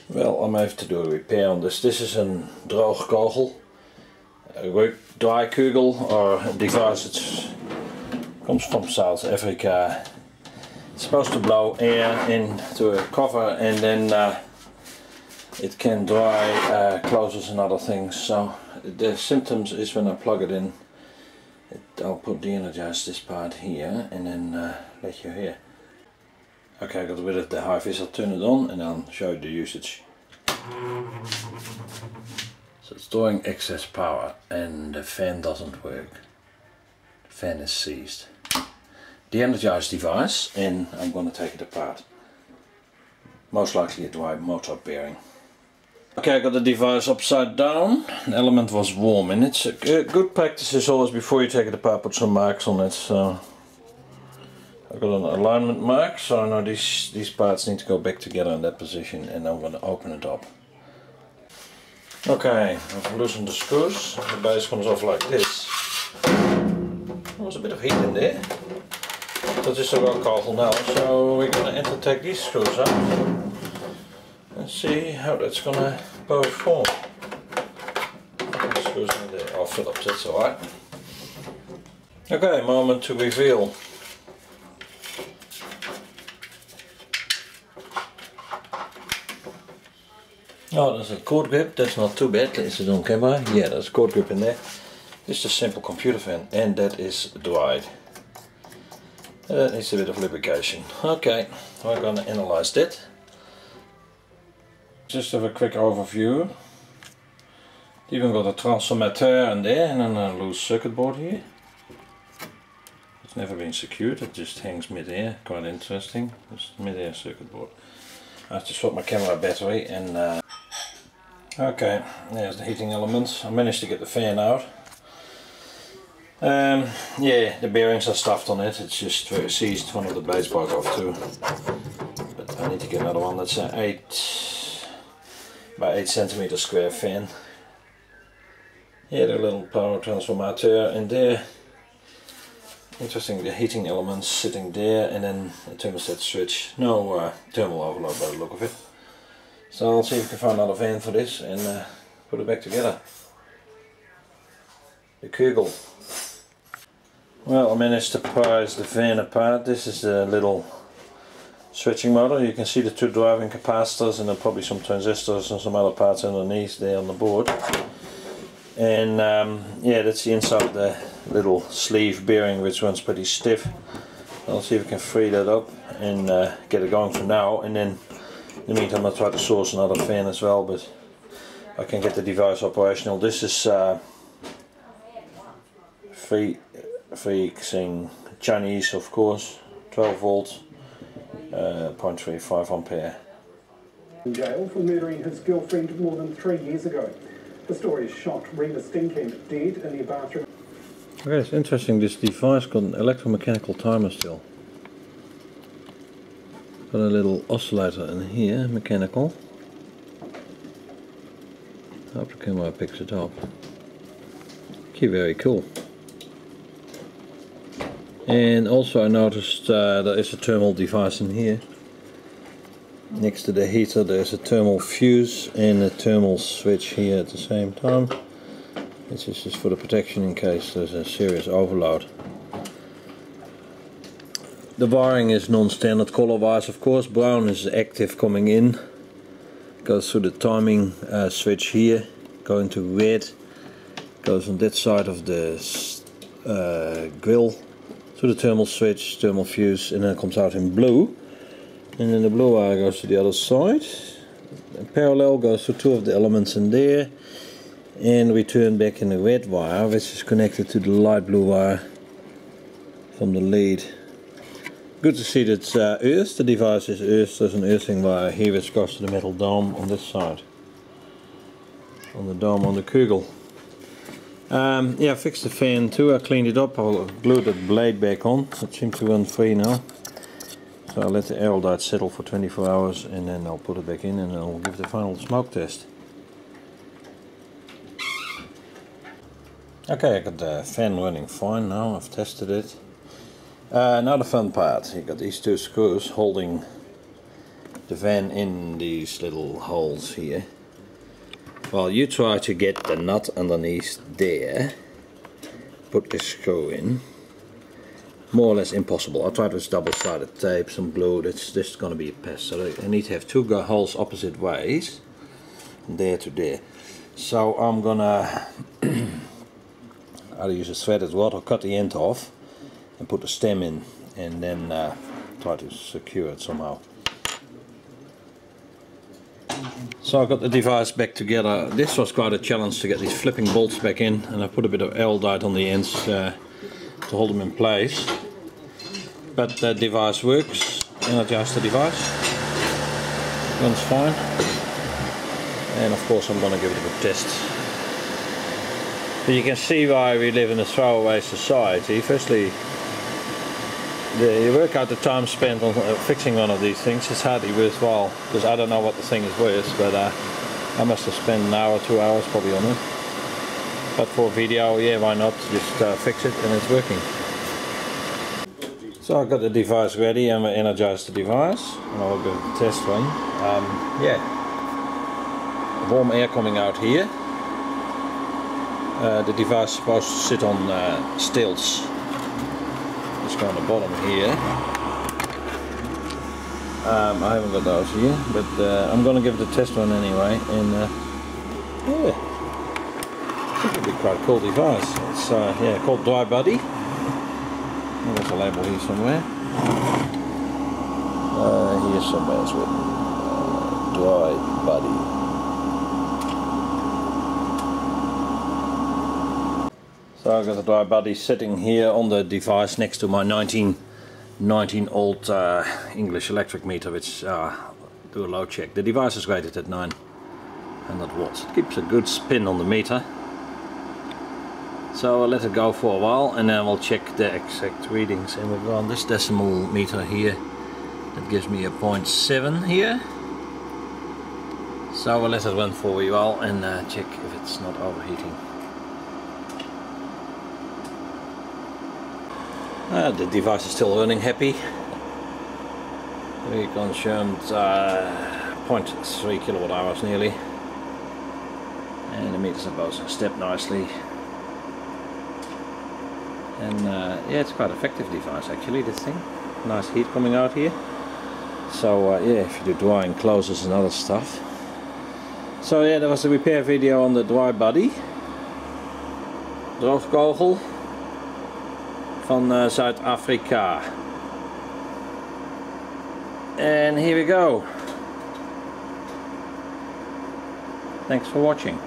Well, I may have to do a repair on this. This is a Droogkogel, a Droogkogel, or a device that comes from South Africa. It's supposed to blow air into a cover and then it can dry clothes and other things. So the symptoms is when I plug it in, I'll de-energize this part here and then let you hear. Okay, I got rid of the high vis, I'll turn it on and I'll show you the usage. So it's drawing excess power and the fan doesn't work. The fan is seized. De-energized device, and I'm going to take it apart. Most likely a dry motor bearing. Okay, I got the device upside down. The element was warm and it's a good practice is always before you take it apart put some marks on it. So I've got an alignment mark, so I know these parts need to go back together in that position, and I'm going to open it up. Okay, I've loosened the screws. The base comes off like this. There's a bit of heat in there. Dat is ook kogel now, so we're going to take these screws out and see how that's going to perform. The screws in there, I'll fill up, that's alright. Okay, moment to reveal. Oh, there's a cord grip, that's not too bad. Is it on camera? Yeah, there's a cord grip in there. This is a simple computer fan and that is dried. That needs a bit of lubrication. Okay, we're going to analyze that. Just have a quick overview. Even got a transformateur in there and then a loose circuit board here. It's never been secured, it just hangs mid-air, quite interesting. It's mid-air circuit board. I have to swap my camera battery and okay, there's the heating elements. I managed to get the fan out. Yeah, the bearings are stuffed on it. It's just seized. One of the blades broke off too. But I need to get another one. That's an 8 by 8 centimeter square fan. Yeah, the little power transformateur in there. Interesting, the heating elements sitting there, and then a thermostat switch. No thermal overload by the look of it. So I'll see if I can find another fan for this and put it back together. The Kugel. Well, I managed to prise the fan apart. This is the little switching motor. You can see the two driving capacitors and then probably some transistors and some other parts underneath there on the board. And yeah, that's the inside of the little sleeve bearing, which runs pretty stiff. I'll see if I can free that up and get it going for now, and then in the meantime I'll try to source another fan as well, but I can get the device operational. This is freezing Chinese, of course, 12 volts, 0.35 ampere. In jail for murdering his girlfriend more than 3 years ago. The story shot Rena Stinkend dead in the bathroom. Okay, it's interesting, this device got an electromechanical timer still. Got a little oscillator in here, mechanical. I hope the camera picks it up. Okay, very cool. And also I noticed there is a thermal device in here. Next to the heater there's a thermal fuse and a thermal switch here at the same time. This is just for the protection in case there's a serious overload. The wiring is non-standard color wise, of course. Brown is active coming in. Goes through the timing switch here, going to red. Goes on that side of the grill. To the thermal switch, thermal fuse, and then it comes out in blue. And then the blue wire goes to the other side. And parallel goes to two of the elements in there. And return back in the red wire, which is connected to the light blue wire from the lead. Good to see that it's earthed. The device is earthed. There's an earthing wire here which goes to the metal dome on this side. On the dome on the Kugel. Yeah, I fixed the fan too. I cleaned it up. I'll glue that blade back on. It seems to run free now. So I'll let the air dart settle for 24 hours and then I'll put it back in and I'll give the final smoke test. Okay, I got the fan running fine now. I've tested it. Now the fun part. You got these two screws holding the fan in these little holes here. Well, you try to get the nut underneath there, put this screw in. More or less impossible. I tried with double-sided tape, some glue. This is going to be a pest. So I need to have two holes opposite ways, from there to there. So I'm gonna either use a threaded rod or cut the end off and put the stem in, and then try to secure it somehow. So I got the device back together. This was quite a challenge to get these flipping bolts back in, and I put a bit of L-dite on the ends to hold them in place. But the device works. Energize the device. Runs fine. And of course I'm going to give it a good test. But you can see why we live in a throwaway society. Firstly, you work out the time spent on fixing one of these things. It's hardly worthwhile, because I don't know what the thing is worth, but I must have spent an hour, 2 hours probably on it. But for video, yeah, why not just fix it, and it's working. So I've got the device ready. I'm going to energize the device, and I'll go to the test run. Yeah, warm air coming out here. The device is supposed to sit on stilts. Just go on the bottom here. I haven't got those here, but I'm going to give it a test run anyway. And yeah, I think it'll be quite a cool device. It's yeah, called Dri Buddi. There's a label here somewhere. Here's somewhere it's written Dri Buddi. So I've got the Dri Buddi sitting here on the device next to my 1919 old English electric meter, which do a load check. The device is rated at 900 watts. It keeps a good spin on the meter. So I'll let it go for a while, and then we'll check the exact readings. And we've got this decimal meter here that gives me a 0.7 here. So we'll let it run for a while and check if it's not overheating. The device is still running happy. We consumed 0.3 kilowatt hours nearly, and the meter's supposed to step nicely. And yeah, it's quite an effective device actually, this thing. Nice heat coming out here. So yeah, if you do drying closes and other stuff. So yeah, that was the repair video on the Dri Buddi. Droogkogel van Zuid-Afrika. And here we go. Thanks for watching.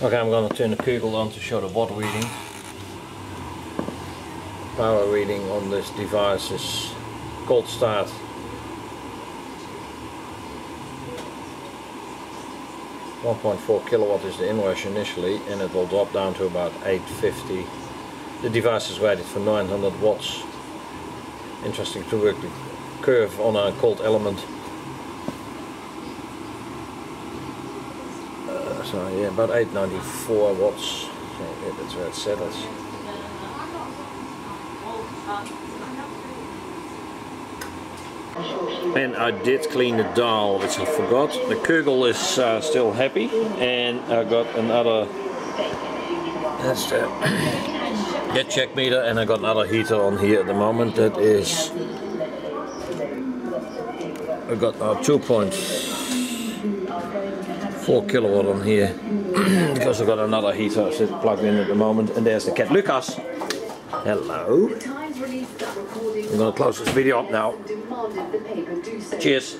Okay, I'm going to turn the Kugel on to show the watt reading. Power reading on this device is cold start. 1.4 kilowatt is the inrush initially, and it will drop down to about 850. The device is rated for 900 watts. Interesting to work the curve on a cold element. So yeah, about 894 watts. So yeah, that's where it settles. And I did clean the dial, which I forgot. The Kugel is still happy, and I got another. That's the jet check meter, and I got another heater on here at the moment. That is. I got now 2.4 kilowatt on here because I've got another heater plugged in at the moment. And there's the cat Lucas. Hello. I'm going to close this video up now. Cheers.